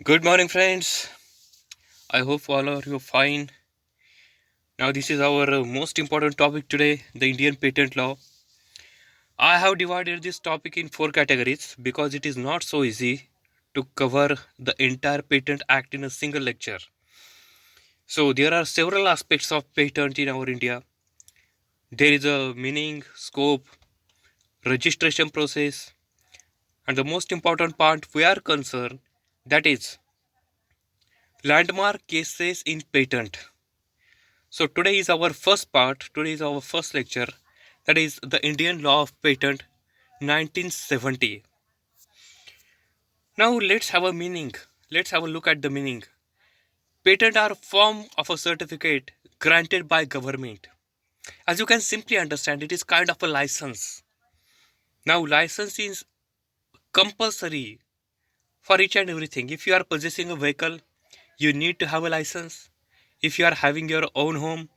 Good morning, friends. I hope all are you fine. Now, this is our most important topic today, the Indian patent law. I have divided this topic in four categories because it is not so easy to cover the entire Patent Act in a single lecture. So, there are several aspects of patent in our India. There is a meaning, scope, registration process, and the most important part we are concerned, that is landmark cases in patent. So today is our first part, today is our first lecture, that is the Indian Law of Patent 1970. Now let's have a meaning. Let's have a look at the meaning. Patent are a form of a certificate granted by government. As you can simply understand, it is kind of a license. Now license is compulsory for each and everything. If you are possessing a vehicle, you need to have a license. If you are having your own home,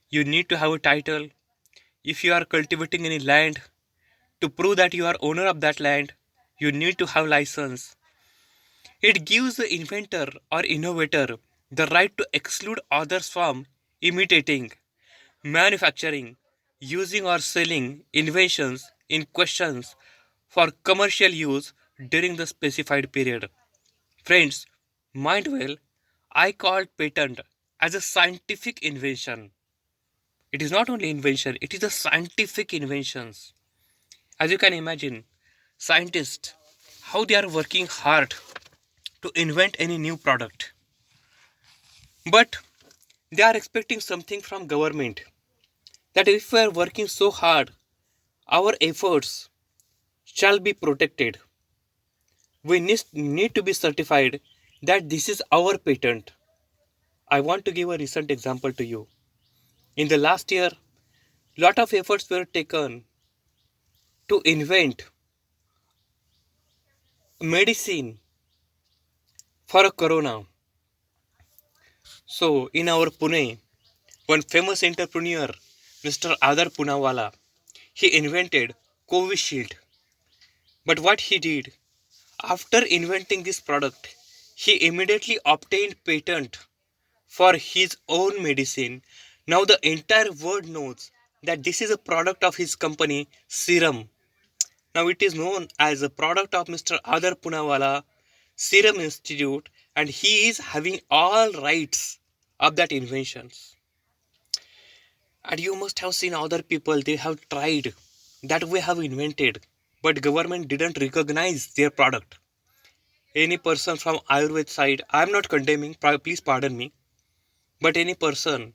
you need to have a title. If you are cultivating any land, to prove that you are owner of that land, you need to have license. It gives the inventor or innovator the right to exclude others from imitating, manufacturing, using or selling inventions in questions for commercial use during the specified period. Friends, mind well, I called patent as a scientific invention. It is not only invention, it is a scientific inventions. As you can imagine, scientists, how they are working hard to invent any new product, but they are expecting something from government, that if we are working so hard, our efforts shall be protected. We need to be certified that this is our patent. I want to give a recent example to you. In the last year, lot of efforts were taken to invent medicine for a corona. So in our Pune, one famous entrepreneur, Mr. Adar Punawala, he invented Covishield. But what he did, after inventing this product, he immediately obtained patent for his own medicine. Now the entire world knows that this is a product of his company Serum. Now it is known as a product of Mr. Adar Punawala Serum Institute, and he is having all rights of that inventions. And you must have seen other people, they have tried that we have invented, but government didn't recognize their product. Any person from Ayurved side, I'm not condemning, please pardon me, but any person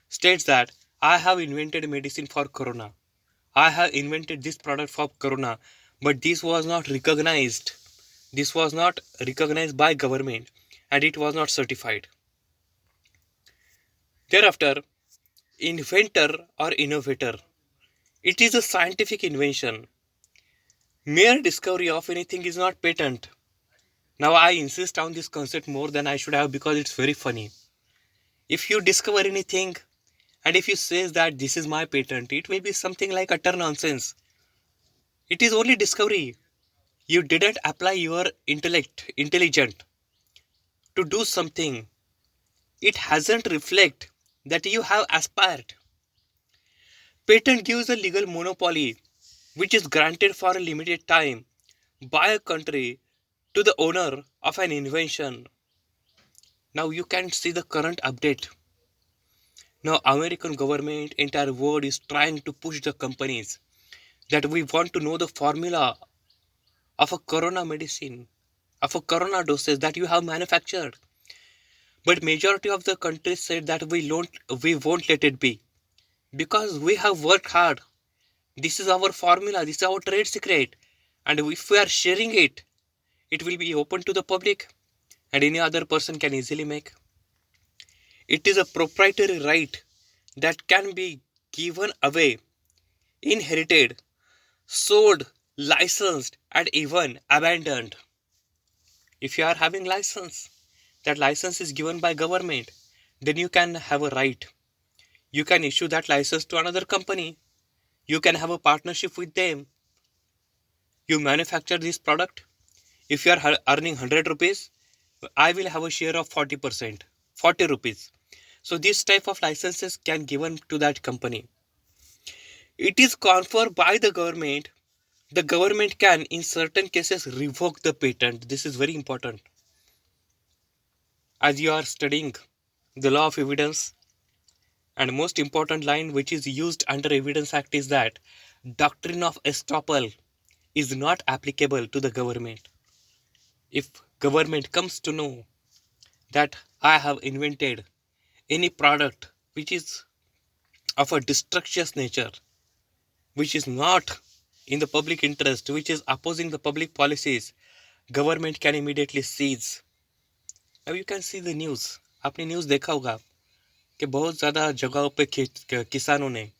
states that I have invented medicine for corona. I have invented this product for corona, but this was not recognized. This was not recognized by government and it was not certified. Thereafter, inventor or innovator. It is a scientific invention. Mere discovery of anything is not patent. Now I insist on this concept more than I should have because it's very funny. If you discover anything and if you say that this is my patent, it will be something like utter nonsense. It is only discovery. You didn't apply your intelligent to do something. It hasn't reflect that you have aspired. Patent gives a legal monopoly which is granted for a limited time by a country to the owner of an invention. Now you can see the current update. Now American government, entire world is trying to push the companies that we want to know the formula of a corona medicine, of a corona doses that you have manufactured. But majority of the countries said that we won't let it be because we have worked hard. This is our formula, this is our trade secret, and if we are sharing it, it will be open to the public and any other person can easily make. It is a proprietary right that can be given away, inherited, sold, licensed, and even abandoned. If you are having license, that license is given by government, then you can have a right. You can issue that license to another company. You can have a partnership with them. You manufacture this product. If you are earning 100 rupees, I will have a share of 40%, 40 rupees. So this type of licenses can given to that company. It is conferred by the government. The government can, in certain cases, revoke the patent. This is very important. As you are studying the law of evidence, and most important line which is used under Evidence Act is that doctrine of estoppel is not applicable to the government. If government comes to know that I have invented any product which is of a destructious nature, which is not in the public interest, which is opposing the public policies, government can immediately seize. Now you can see the news. आपने news देखा होगा कि बहुत ज़्यादा जगहों पे किसानों ने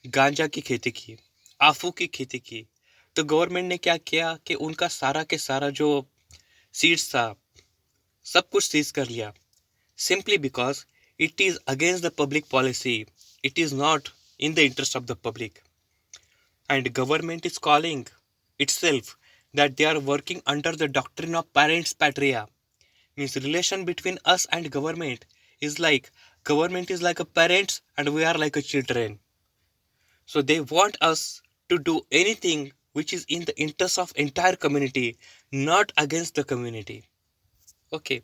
गांजा की खेती की, आफू की खेती की। तो गवर्नमेंट ने क्या किया कि उनका सारा के सारा जो सीड्स था सब कुछ सीज कर लिया, simply because it is against the public policy. It is not in the interest of the public. And government is calling itself that they are working under the doctrine of parents patria. Means relation between us and government is like government is like a parents and we are like a children. So they want us to do anything which is in the interest of entire community, not against the community. Okay.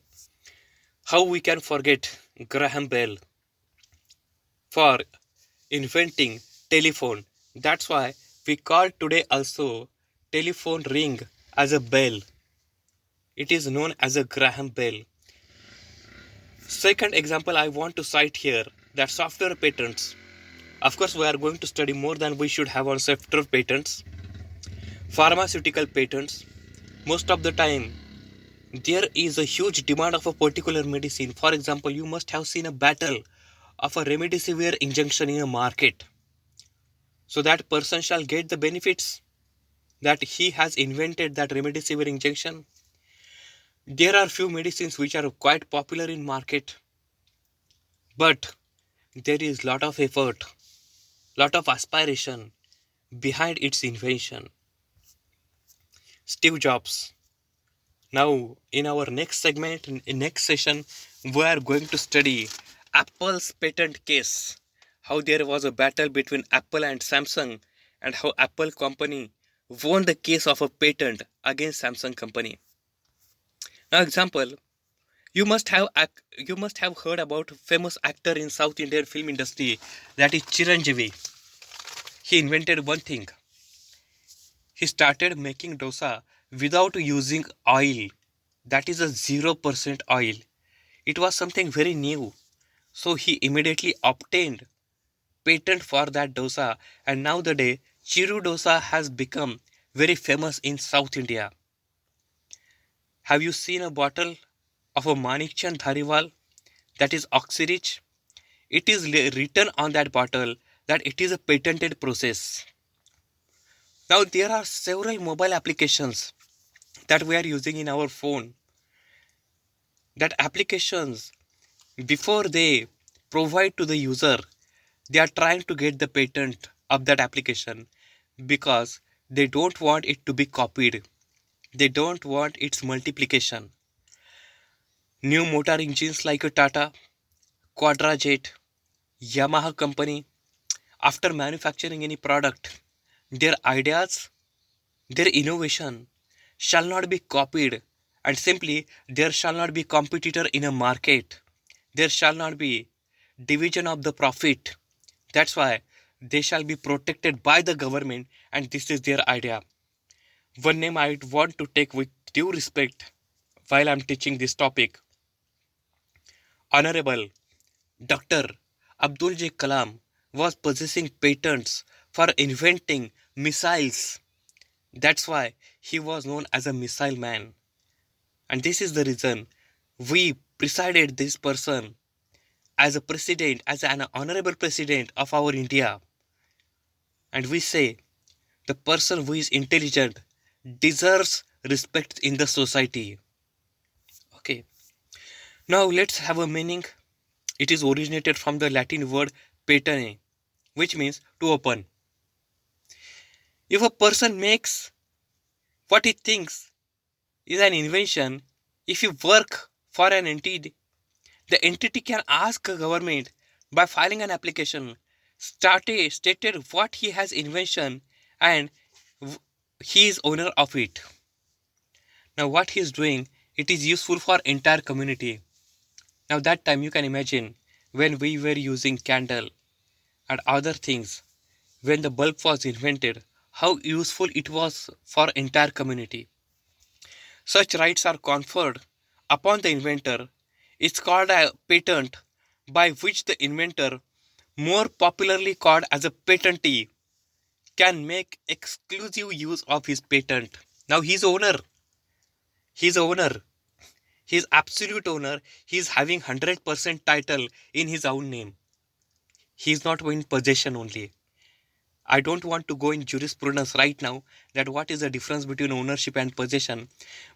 How we can forget Graham Bell for inventing telephone? That's why we call today also telephone ring as a bell. It is known as a Graham Bell. Second example I want to cite here, that software patents. Of course, we are going to study more than we should have on software patents. Pharmaceutical patents. Most of the time, there is a huge demand of a particular medicine. For example, you must have seen a battle of a remdesivir injection in a market. So that person shall get the benefits that he has invented that remdesivir injection. There are few medicines which are quite popular in market, but there is lot of effort, lot of aspiration behind its invention. Steve Jobs. Now, in our next segment, in next session, we are going to study Apple's patent case. How there was a battle between Apple and Samsung, and how Apple company won the case of a patent against Samsung company. Now, example, you must have heard about a famous actor in South Indian film industry, that is Chiranjeevi. He invented one thing. He started making dosa without using oil. That is a 0% oil. It was something very new. So he immediately obtained patent for that dosa, and now the day Chiru dosa has become very famous in South India. Have you seen a bottle of a Manikchand Dhariwal, that is Oxyrich? It is written on that bottle that it is a patented process. Now there are several mobile applications that we are using in our phone. That applications, before they provide to the user, they are trying to get the patent of that application because they don't want it to be copied. They don't want its multiplication. New motor engines like a Tata, Quadrajet, Yamaha company, after manufacturing any product, their ideas, their innovation shall not be copied, and simply there shall not be competitor in a market. There shall not be division of the profit. That's why they shall be protected by the government, and this is their idea. One name I want to take with due respect while I'm teaching this topic. Honorable Dr. Abdul J. Kalam was possessing patents for inventing missiles. That's why he was known as a missile man. And this is the reason we presided this person as a president, as an honorable president of our India. And we say the person who is intelligent deserves respect in the society. Okay. Now let's have a meaning. It is originated from the Latin word patene, which means to open. If a person makes what he thinks is an invention, if you work For an entity, the entity can ask a government by filing an application, stated what he has invention and w- he is owner of it. Now what he is doing, it is useful for entire community. Now that time you can imagine when we were using candle and other things, when the bulb was invented, how useful it was for entire community. Such rights are conferred upon the inventor. It's called a patent, by which the inventor, more popularly called as a patentee, can make exclusive use of his patent. Now he's owner. He's owner. He's absolute owner. He's having 100% title in his own name. He's not in possession only. I don't want to go in jurisprudence right now that what is the difference between ownership and possession.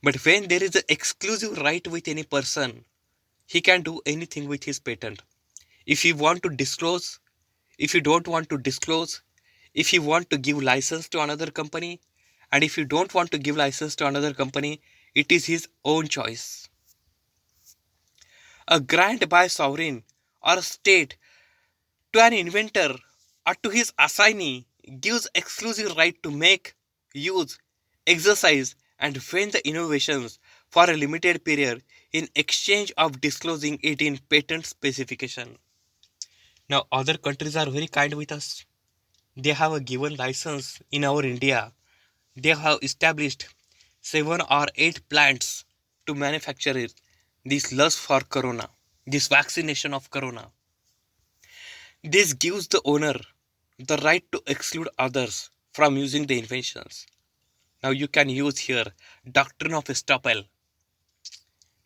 But when there is an exclusive right with any person, he can do anything with his patent. If you want to disclose, if you don't want to disclose, if you want to give license to another company, and if you don't want to give license to another company, it is his own choice. A grant by sovereign or state to an inventor or to his assignee gives exclusive right to make, use, exercise, and vend the innovations for a limited period in exchange of disclosing it in patent specification. Now, other countries are very kind with us. They have a given license in our India. They have established 7 or 8 plants to manufacture it. This lust for corona, this vaccination of corona. This gives the owner the right to exclude others from using the inventions. Now you can use here doctrine of estoppel.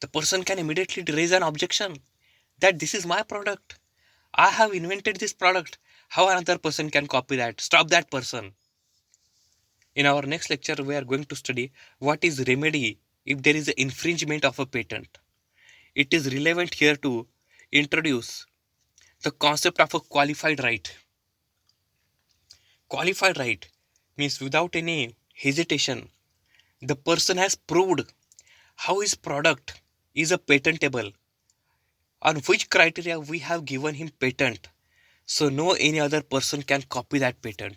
The person can immediately raise an objection that this is my product. I have invented this product. How another person can copy that? Stop that person. In our next lecture, we are going to study what is remedy if there is an infringement of a patent. It is relevant here to introduce the concept of a qualified right. Qualified right means without any hesitation, the person has proved how his product is a patentable, on which criteria we have given him patent, so no any other person can copy that patent.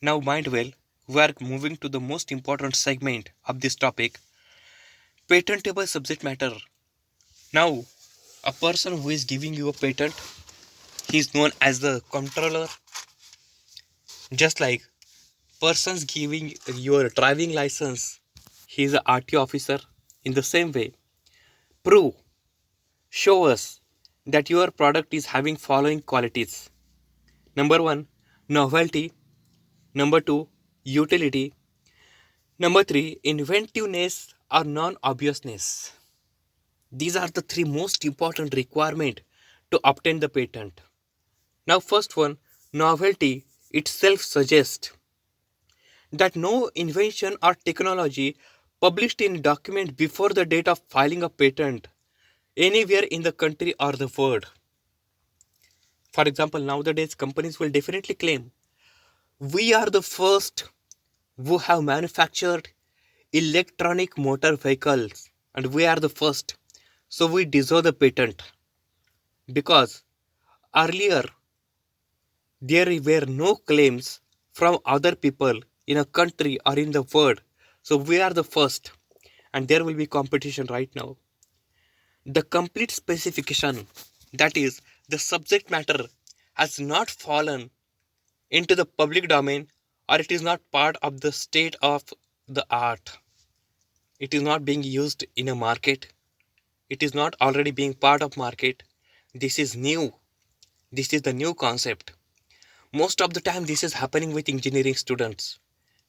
Now mind well, we are moving to the most important segment of this topic, patentable subject matter. Now a person who is giving you a patent, he is known as the controller. Just like persons giving your driving license, he is a RTO officer. In the same way, prove, show us that your product is having following qualities. Number 1, novelty. Number 2, utility. Number 3, inventiveness or non-obviousness. These are the 3 most important requirements to obtain the patent. Now first one, novelty itself suggests that no invention or technology published in document before the date of filing a patent anywhere in the country or the world. For example, nowadays companies will definitely claim we are the first who have manufactured electronic motor vehicles and we are the first. So we deserve the patent because earlier there were no claims from other people in a country or in the world. So we are the first and there will be competition right now. The complete specification, that is, the subject matter, has not fallen into the public domain or it is not part of the state of the art. It is not being used in a market. It is not already being part of market. This is new. This is the new concept. Most of the time this is happening with engineering students,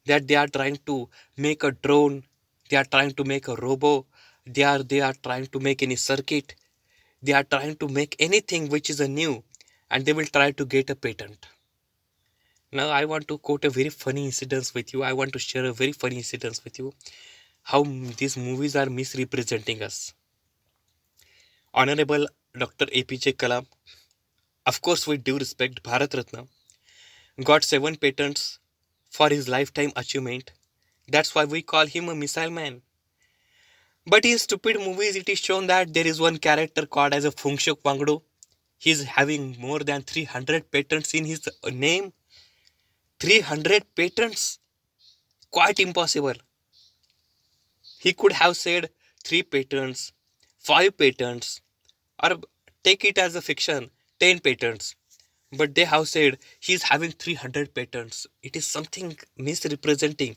that they are trying to make a drone, they are trying to make a robot, they are trying to make any circuit, they are trying to make anything which is a new, and they will try to get a patent. Now I want to quote a very funny incident with you. I want to share a very funny incident with you. How these movies are misrepresenting us. Honorable Dr. APJ Kalam, of course with due respect, Bharat Ratna, got 7 patents for his lifetime achievement. That's why we call him a missile man. But in stupid movies, it is shown that there is one character called as a Fungshuk Wangdo. He is having more than 300 patents in his name. 300 patents? Quite impossible. He could have said 3 patents, 5 patents, or take it as a fiction, 10 patents. But they have said he is having 300 patents. It is something misrepresenting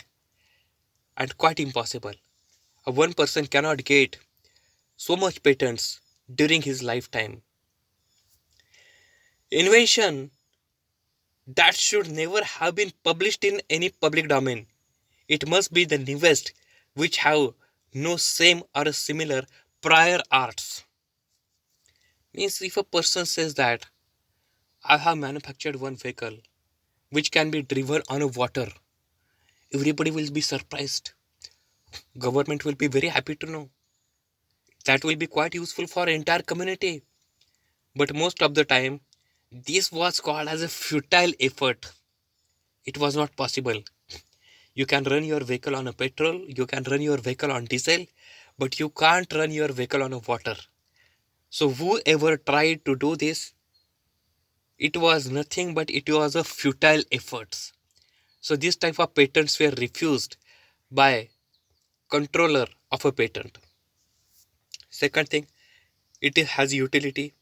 and quite impossible. A one person cannot get so much patents during his lifetime. Invention that should never have been published in any public domain. It must be the newest which have no same or similar prior arts. Means if a person says that I have manufactured one vehicle which can be driven on a water, everybody will be surprised. Government will be very happy to know. That will be quite useful for entire community. But most of the time, this was called as a futile effort. It was not possible. You can run your vehicle on a petrol, you can run your vehicle on diesel, but you can't run your vehicle on a water. So whoever tried to do this, it was nothing but it was a futile efforts. So this type of patents were refused by controller of a patent. Second thing, it has utility,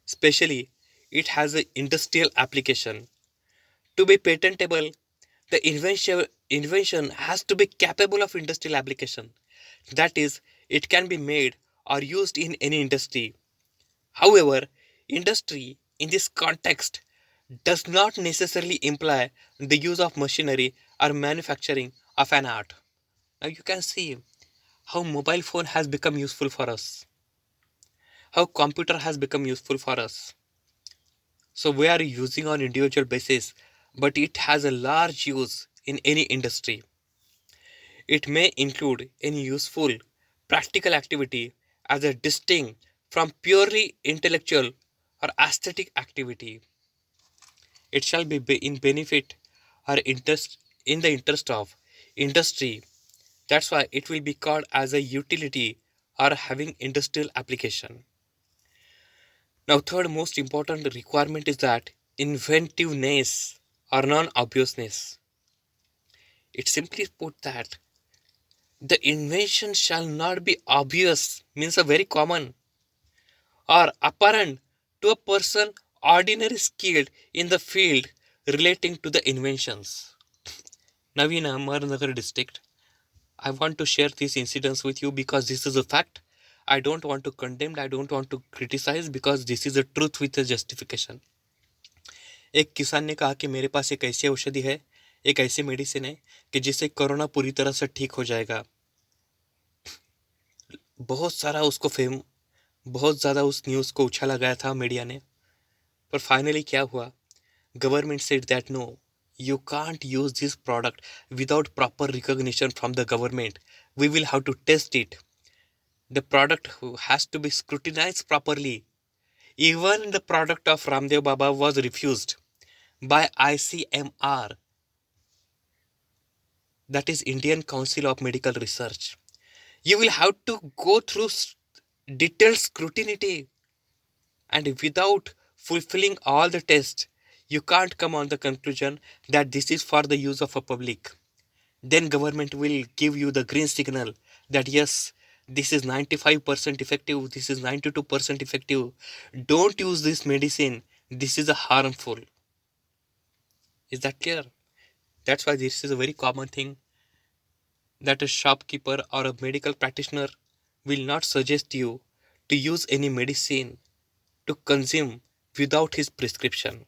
especially it has an industrial application. To be patentable, the invention has to be capable of industrial application. That is, it can be made or used in any industry. However, industry in this context does not necessarily imply the use of machinery or manufacturing of an art. Now you can see how mobile phone has become useful for us, how computer has become useful for us. So we are using on individual basis, but it has a large use in any industry. It may include any useful practical activity as a distinct from purely intellectual or aesthetic activity. It shall be in benefit or interest in the interest of industry. That's why it will be called as a utility or having industrial application. Now, third most important requirement is that inventiveness or non-obviousness. It simply put that the invention shall not be obvious, means a very common or apparent to a person ordinary skilled in the field relating to the inventions. Now in Amarnagar district, I want to share these incidents with you because this is a fact. I don't want to condemn, I don't want to criticize because this is a truth with a justification. एक किसान ने कहा कि मेरे पास एक ऐसी औषधि है, एक ऐसी मेडिसिन है कि जिससे कोरोना पूरी तरह से ठीक हो जाएगा. बहुत सारा उसको फेम बहुत ज़्यादा उस न्यूज़ को उछाला गया था मीडिया ने. पर फाइनली क्या हुआ? Government said that no, you can't use this product without proper recognition from the government. We will have to test it. The product has to be scrutinized properly. Even the product of Ramdev Baba was refused by ICMR, that is Indian Council of Medical Research. You will have to go through detailed scrutiny, and without fulfilling all the tests, you can't come on the conclusion that this is for the use of a public. Then government will give you the green signal that yes, this is 95% effective, this is 92% effective. Don't use this medicine, this is a harmful. Is that clear? That's why this is a very common thing that a shopkeeper or a medical practitioner will not suggest you to use any medicine to consume without his prescription.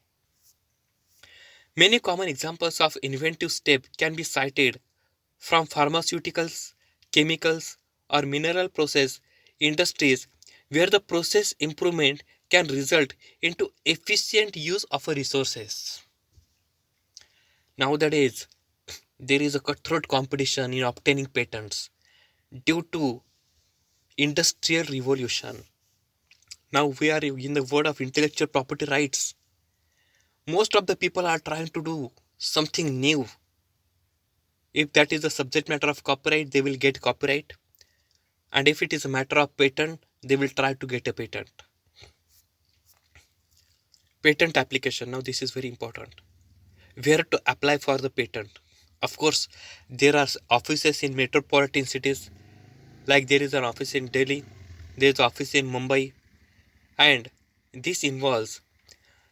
Many common examples of inventive step can be cited from pharmaceuticals, chemicals, or mineral process industries where the process improvement can result into efficient use of resources. Nowadays, there is a cutthroat competition in obtaining patents due to industrial revolution. Now we are in the world of intellectual property rights. Most of the people are trying to do something new. If that is the subject matter of copyright, they will get copyright. and if it is a matter of patent, they will try to get a patent application. Now this is very important, where to apply for the patent. Of course, there are offices in metropolitan cities, like there is an office in Delhi, there is an office in Mumbai, and this involves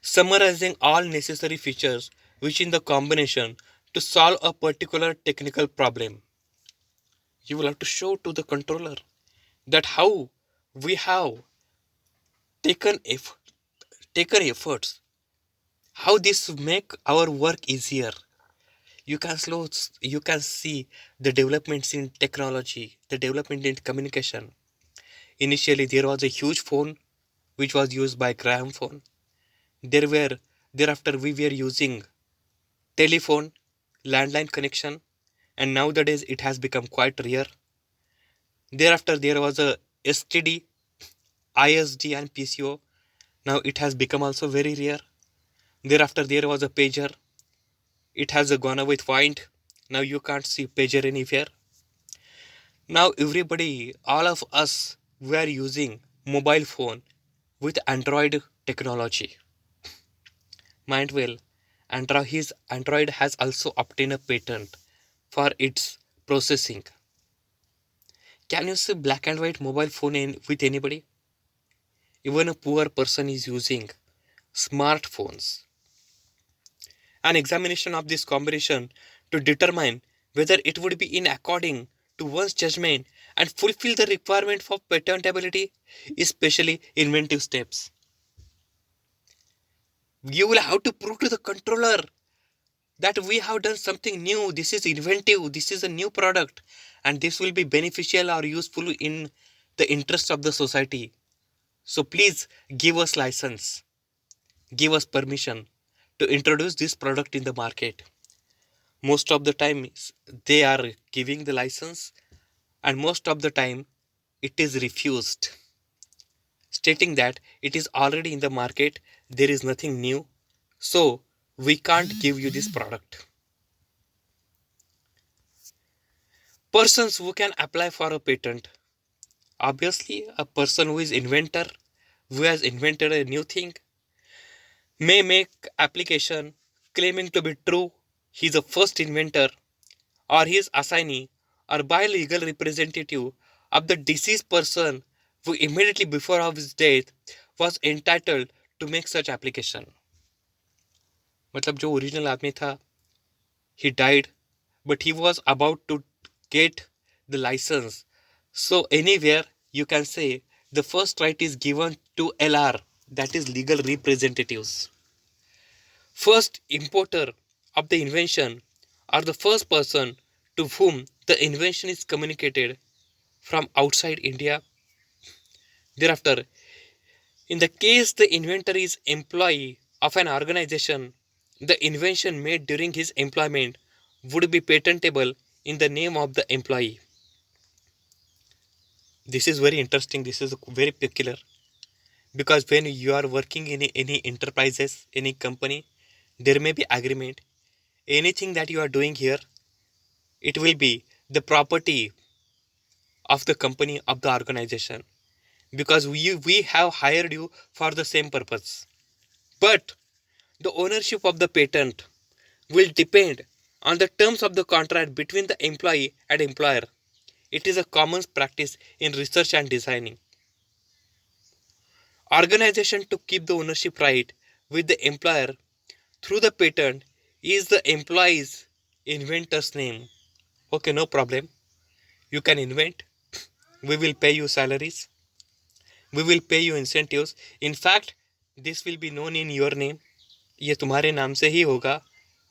summarizing all necessary features which in the combination to solve a particular technical problem. You will have to show to the controller that how we have taken efforts, how this make our work easier. You can see the developments in technology, the development in communication. Initially there was a huge phone which was used by Graham phone. There were Thereafter we were using telephone, landline connection, and nowadays it has become quite rare. Thereafter there was a STD, ISD and PCO. Now it has become also very rare. Thereafter there was a pager. It has gone away with wind. Now you can't see pager anywhere. Now everybody, all of us, we are using mobile phone with Android technology. Mind well, Android has also obtained a patent for its processing. Can you see black and white mobile phone with anybody? Even a poor person is using smartphones. An examination of this combination to determine whether it would be in according to one's judgment and fulfill the requirement for patentability, especially inventive steps. You will have to prove to the controller that we have done something new, this is inventive, this is a new product, and this will be beneficial or useful in the interest of the society. So please give us license, give us permission to introduce this product in the market. Most of the time they are giving the license, and most of the time it is refused, stating that it is already in the market, there is nothing new, so we can't give you this product. Persons who can apply for a patent: obviously a person who is inventor, who has invented a new thing, may make application claiming to be true he is the first inventor, or his assignee or by legal representative of the deceased person who immediately before of his death was entitled to make such application. मतलब जो original आदमी था, he died, but he was about to get the license. So anywhere you can say the first right is given to LR, that is legal representatives. First importer of the invention or the first person to whom the invention is communicated from outside India. Thereafter, in the case the inventor is employee of an organization, the invention made during his employment would be patentable in the name of the employee. This is very interesting. This is very peculiar, because when you are working in any enterprises, any company, there may be agreement. Anything that you are doing here, it will be the property of the company, of the organization, because we have hired you for the same purpose. But the ownership of the patent will depend on the terms of the contract between the employee and employer. It is a common practice in research and designing. Organization to keep the ownership right with the employer through the patent is the employee's inventor's name. Okay, no problem. You can invent. We will pay you salaries. We will pay you incentives. In fact, this will be known in your name. ये तुम्हारे नाम से ही होगा.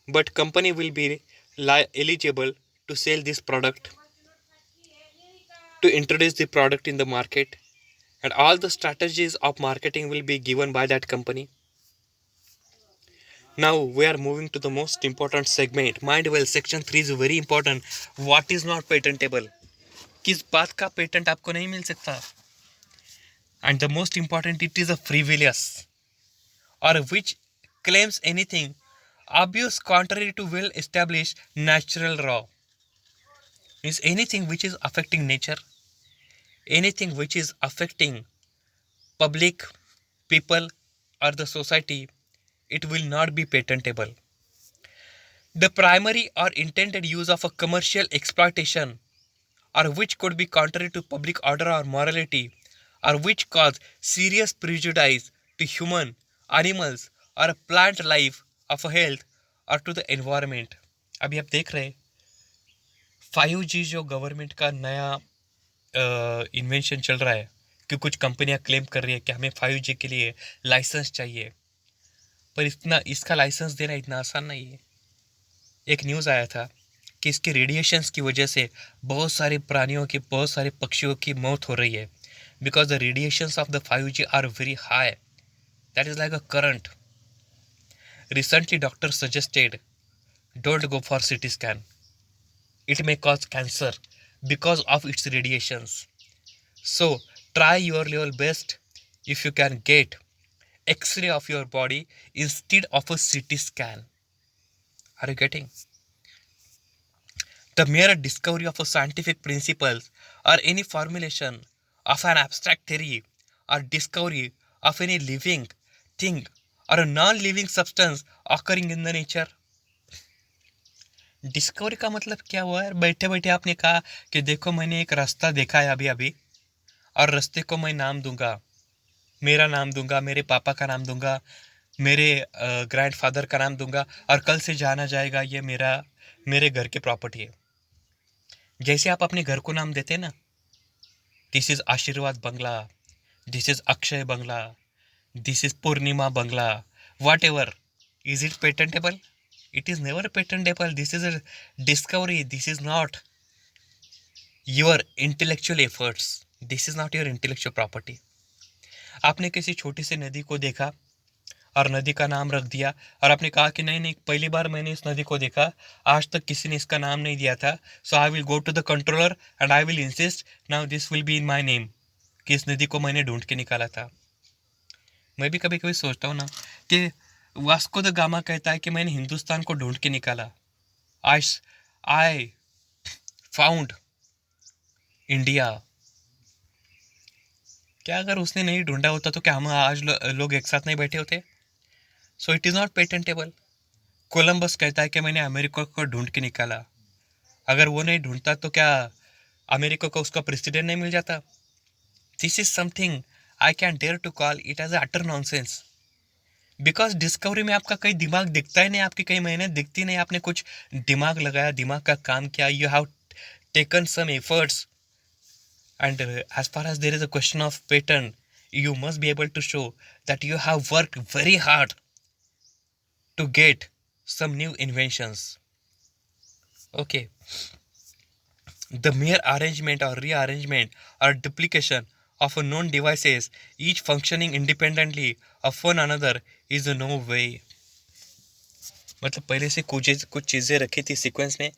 But company will be eligible to sell this product, to introduce the product in the market, and all the strategies of marketing will be given by that company. Now we are moving to the most important segment. Mind well, section 3 is very important. What is not patentable? किस बात का patent आपको नहीं मिल सकता? And the most important, it is a frivolous or which claims anything obvious contrary to well established natural law. Means anything which is affecting nature, anything which is affecting public, people, or the society, it will not be patentable. The primary or intended use of a commercial exploitation, or which could be contrary to public order or morality, or which cause serious prejudice to human, animals, or plant life of health or to the environment. अभी आप देख रहे हैं 5G जो government का नया invention चल रहा है कि कुछ कंपनियां क्लेम कर रही है कि हमें 5G के लिए लाइसेंस चाहिए, पर इतना इसका लाइसेंस देना इतना आसान नहीं है। एक न्यूज़ आया था कि इसके रेडिएशंस की वजह से बहुत सारे प्राणियों की, बहुत सारे पक्षियों की मौत हो रही है, because the radiations of the 5G are very high, that is like a current. Recently doctors suggested don't go for CT scan, it may cause cancer because of its radiations. So try your level best if you can get X-ray of your body instead of a CT scan. Are you getting? The mere discovery of a scientific principles or any formulation of an abstract theory or discovery of any living thing or a non-living substance occurring in the nature. Discovery का मतलब क्या हुआ है? बैठे बैठे आपने कहा कि देखो मैंने एक रास्ता देखा है अभी अभी, और रास्ते को मैं नाम दूंगा, मेरा नाम दूंगा, मेरे पापा का नाम दूंगा, मेरे ग्रैंडफादर का नाम दूंगा, और कल से जाना जाएगा ये मेरे घर की प्रॉपर्टी है. जैसे आप अपने घर को नाम देते हैं ना, this is Aashirwad bungalow, this is Akshay bungalow, this is Purnima bungalow, whatever, is it patentable? It is never patentable. This is a discovery. This is not your intellectual efforts. This is not your intellectual property. आपने किसी छोटी सी नदी को देखा और नदी का नाम रख दिया, और आपने कहा कि नहीं नहीं, पहली बार मैंने इस नदी को देखा, आज तक किसी ने इसका नाम नहीं दिया था, so I will go to the controller and I will insist now this will be in my name, कि इस नदी को मैंने ढूंढ के निकाला था. मैं भी कभी कभी सोचता हूँ ना कि वास्को द गामा कहता है कि मैंने हिंदुस्तान को ढूंढ के निकाला, आई फाउंड इंडिया. क्या अगर उसने नहीं ढूंढा होता तो क्या हम आज लोग एक साथ नहीं बैठे होते? सो it is not patentable. Columbus कहता है कि मैंने अमेरिका को ढूंढ के निकाला, अगर वो नहीं ढूंढता तो क्या अमेरिका को उसका प्रेसिडेंट नहीं मिल जाता? This is something I can dare to call it as utter nonsense, because discovery में आपका कहीं दिमाग दिखता ही नहीं, आपकी कहीं मेहनत दिखती नहीं, आपने कुछ दिमाग लगाया, दिमाग का काम किया, you have taken some efforts, and as far as there is a question of patent, you must be able to show that you have worked very hard to get some new inventions. Okay, the mere arrangement or rearrangement or duplication of a known devices, each functioning independently of one another, is a no way. मतलब पहले से कुछ चीज़ें रखी थी sequence में,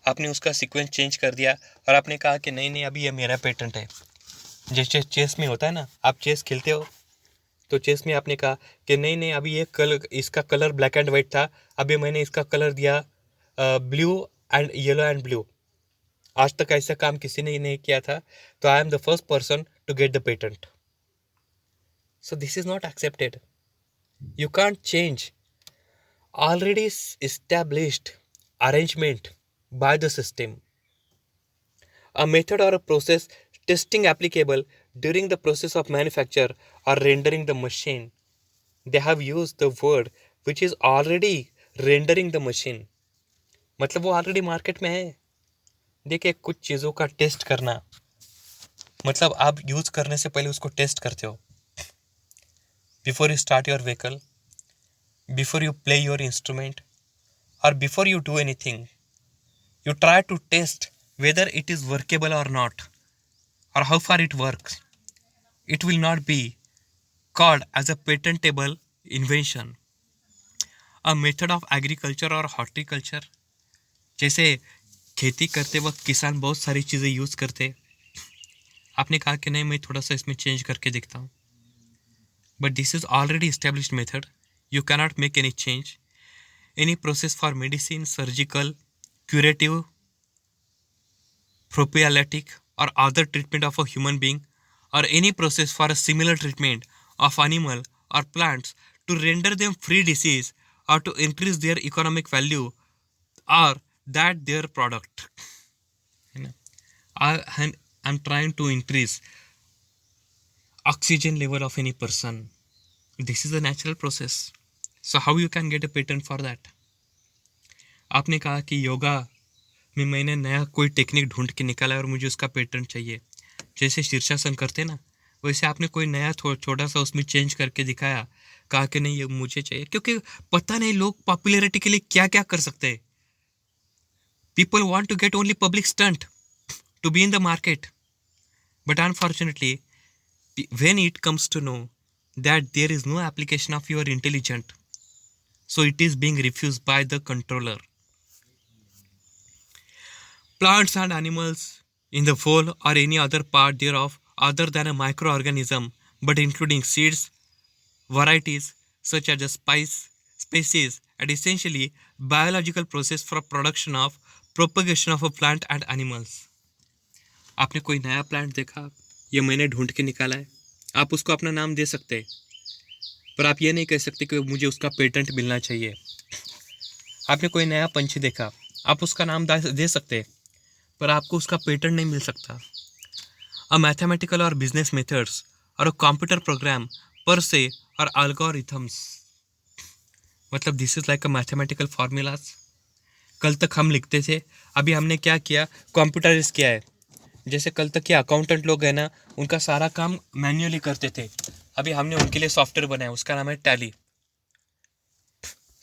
आपने उसका सीक्वेंस चेंज कर दिया और आपने कहा कि नहीं नहीं अभी ये मेरा पेटेंट है. जैसे चेस में होता है ना, आप चेस खेलते हो तो चेस में आपने कहा कि नहीं नहीं अभी ये कलर, इसका कलर ब्लैक एंड वाइट था, अभी मैंने इसका कलर दिया blue and yellow and blue. आज तक ऐसा काम किसी ने नहीं किया था, तो I am the first person to get the patent. So this is not accepted. You can't change already established arrangement by the system. A method or a process testing applicable during the process of manufacture or rendering the machine. They have used the word which is already rendering the machine. मतलब वो already market में है. देखिए कुछ चीज़ों का test करना मतलब आप यूज़ करने से पहले उसको टेस्ट करते हो. Before you start your vehicle, before you play your instrument, or before you do anything, you try to test whether it is workable or not, or how far it works. It will not be called as a patentable invention. A method of agriculture or horticulture, जैसे खेती करते वक्त किसान बहुत सारी चीज़ें use करते, आपने कहा कि नहीं मैं थोड़ा सा इसमें चेंज करके देखता हूँ, but this is already established method. You cannot make any change. Any process for medicine, surgical, curative, prophylactic or other treatment of a human being or any process for a similar treatment of animal or plants to render them free disease or to increase their economic value or that their product. है ना? I'm trying to increase oxygen level of any person. This is a natural process. So how you can get a patent for that? आपने कहा कि योगा में मैंने नया कोई technique ढूंढ के निकाला और मुझे उसका पेटेंट चाहिए, जैसे शीर्षासन करते ना, वैसे आपने कोई नया छोटा सा उसमें चेंज करके दिखाया, कहा कि नहीं ये मुझे चाहिए, क्योंकि पता नहीं लोग पॉपुलैरिटी के लिए क्या क्या कर सकते हैं. People want to get only public stunt to be in the market, but unfortunately when it comes to know that there is no application of your intelligent, so it is being refused by the controller. Plants and animals in the whole or any other part thereof other than a microorganism, but including seeds, varieties such as a species and essentially biological process for production of propagation of a plant and animals. आपने कोई नया plant देखा, ये मैंने ढूंढ के निकाला है, आप उसको अपना नाम दे सकते हैं, पर आप ये नहीं कह सकते कि मुझे उसका पेटेंट मिलना चाहिए. आपने कोई नया पंछी देखा, आप उसका नाम दे सकते हैं, पर आपको उसका पेटेंट नहीं मिल सकता. अ मैथमेटिकल और बिजनेस मेथड्स और अ कंप्यूटर प्रोग्राम पर से और एल्गोरिथम्स, मतलब this is like a mathematical formulas. कल तक हम लिखते थे, अभी हमने क्या किया, कंप्यूटराइज किया है. जैसे कल तक के अकाउंटेंट लोग हैं ना, उनका सारा काम मैन्युअली करते थे, अभी हमने उनके लिए सॉफ्टवेयर बनाया, उसका नाम है Tally.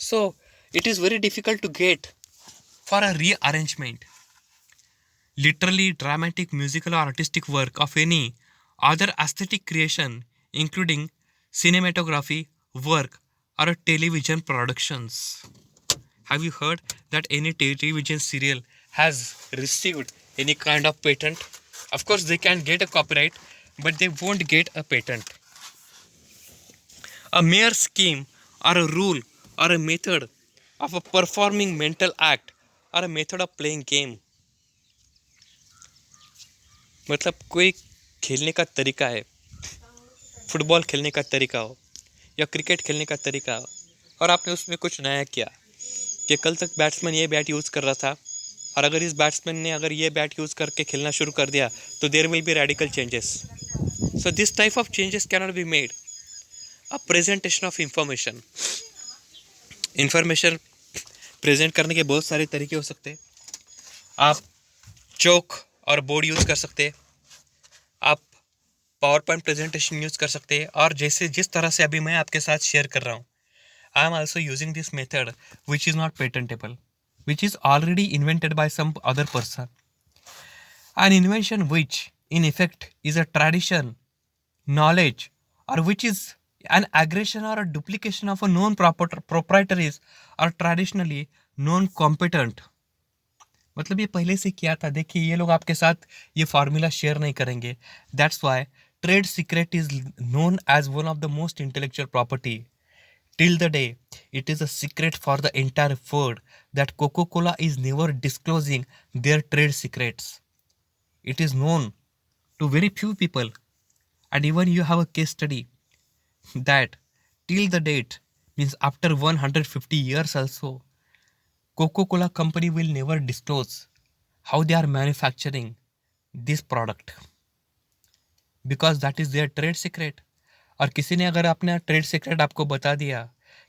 So it is very difficult to get for a rearrangement. Literally dramatic, musical or artistic work of any other aesthetic creation, including cinematography, work or television productions. Have you heard that any television serial has received any kind of patent? Of course, they can get a copyright, but they won't get a patent. A mere scheme or a rule or a method of a performing mental act or a method of playing game. मतलब कोई खेलने का तरीका है, football खेलने का तरीका हो या क्रिकेट खेलने का तरीका हो, और आपने उसमें कुछ नया किया कि कल तक बैट्समैन ये बैट यूज़ कर रहा था, और अगर इस बैट्समैन ने अगर ये बैट यूज़ करके खेलना शुरू कर दिया तो there will be radical changes. So this type of changes can not be made. A presentation of information present करने के बहुत सारे तरीके हो सकते हैं. आप चौक और बोर्ड यूज़ कर सकते हैं, आप पावर पॉइंट प्रेजेंटेशन यूज़ कर सकते हैं, और जैसे जिस तरह से अभी मैं आपके साथ शेयर कर रहा हूँ, I am also using this method which is not patentable, which is already invented by some other person. An invention which in effect is a tradition, knowledge, or which is an aggression or a duplication of a known proprietaries or traditionally known competent. मतलब ये पहले से किया था, देखिए ये लोग आपके साथ ये फार्मूला शेयर नहीं करेंगे. That's why trade secret is known as one of the most intellectual property. Till the day, it is a secret for the entire world that Coca-Cola is never disclosing their trade secrets. It is known to very few people, and even you have a case study that till the date, means after 150 years also, Coca-Cola company will never disclose how they are manufacturing this product, because that is their trade secret. और किसी ने अगर अपना trade secret आपको बता दिया,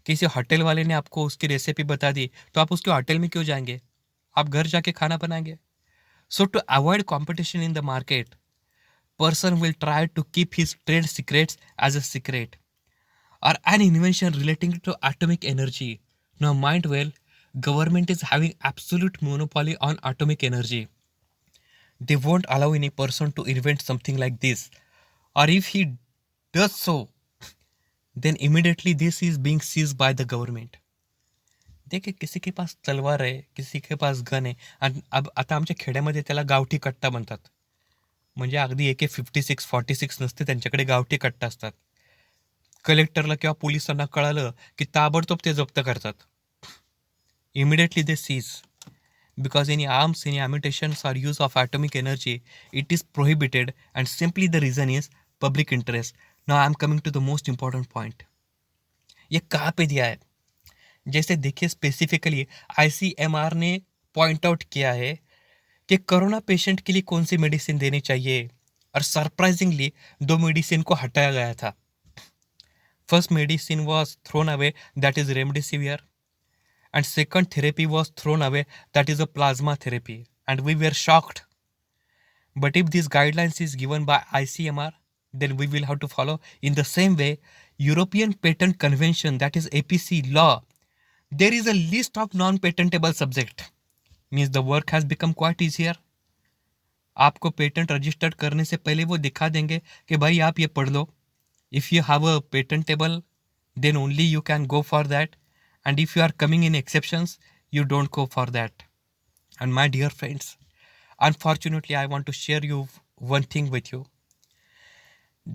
किसी hotel वाले ने आपको उसकी रेसिपी बता दी, तो आप उसके होटल में क्यों जाएंगे, आप घर जाके खाना बनाएंगे. So to avoid competition in the market, person will try to keep his trade secrets as a secret. Or an invention relating to atomic energy. Now mind well, government is having absolute monopoly on atomic energy. They won't allow any person to invent something like this. Or if he does so, then immediately this is being seized by the government. देखिए किसी के पास तलवार आहे, किसी के पास gun आहे, आणि आता आमच्या खेड्यामध्ये त्याला गावठी कट्टा म्हणतात. म्हणजे अगदी AK-56-46 नसते, त्यांच्याकडे गावठी कट्टा असतात. कलेक्टरला किंवा पोलिसांना कळालं की ताबडतोब ते जप्त करतात. Immediately they seize. because any arms, any imitations or use of atomic energy, it is prohibited, and simply the reason is public interest. Now I am coming to the most important point. ये कहाँ पे दिया है? जैसे देखिए specifically ICMR ने point out किया है कि कोरोना पेशेंट के लिए कौन सी मेडिसिन देनी चाहिए, और सरप्राइजिंगली दो मेडिसिन को हटाया गया था. First medicine was thrown away, that is remdesivir, and second therapy was thrown away, that is a plasma therapy, and we were shocked. But if these guidelines is given by ICMR, then we will have to follow. In the same way, European Patent Convention, that is APC law, there is a list of non-patentable subject, means the work has become quite easier. आपको patent registered करने से पहले वो दिखा देंगे कि भाई आप ये पढ़ लो. If you have a patentable, then only you can go for that. And if you are coming in exceptions, you don't go for that. And my dear friends, unfortunately, I want to share you one thing with you,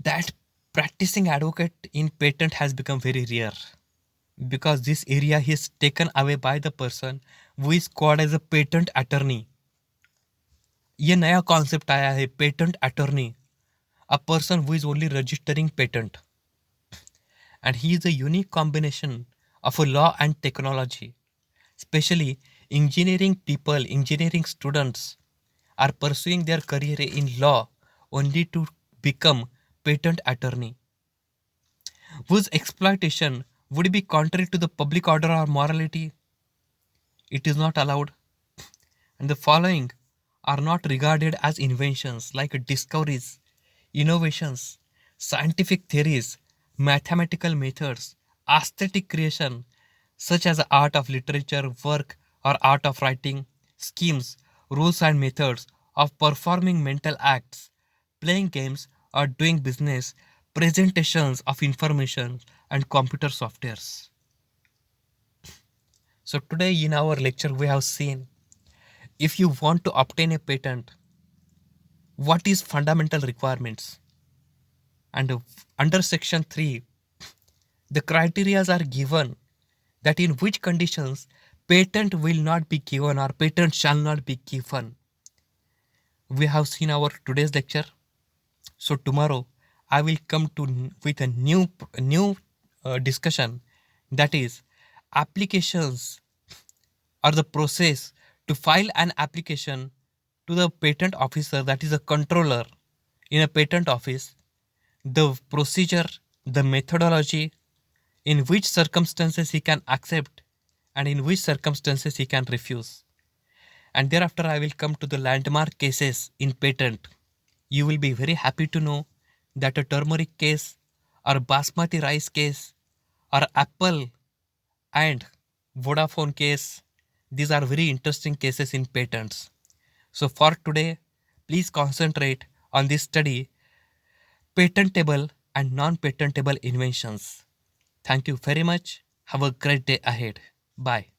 that practicing advocate in patent has become very rare, because this area is taken away by the person who is called as a patent attorney. ये नया concept आया है, patent attorney, a person who is only registering patent, and he is a unique combination of a law and technology. Especially engineering people, engineering students are pursuing their career in law only to become patent attorney, whose exploitation would be contrary to the public order or morality. It is not allowed. And the following are not regarded as inventions like discoveries, innovations, scientific theories, mathematical methods, aesthetic creation such as the art of literature, work or art of writing, schemes, rules and methods of performing mental acts, playing games or doing business, presentations of information and computer softwares. So today in our lecture we have seen, if you want to obtain a patent, what is fundamental requirements? And under section 3, the criteria are given that in which conditions patent will not be given or patent shall not be given. We have seen our today's lecture. So tomorrow I will come to with a new discussion, that is applications or the process to file an application to the patent officer, that is a controller in a patent office, the procedure, the methodology, in which circumstances he can accept and in which circumstances he can refuse. And thereafter I will come to the landmark cases in patent. You will be very happy to know that a turmeric case or basmati rice case or Apple and Vodafone case, these are very interesting cases in patents. So for today, please concentrate on this study, patentable and non-patentable inventions. Thank you very much. Have a great day ahead. Bye.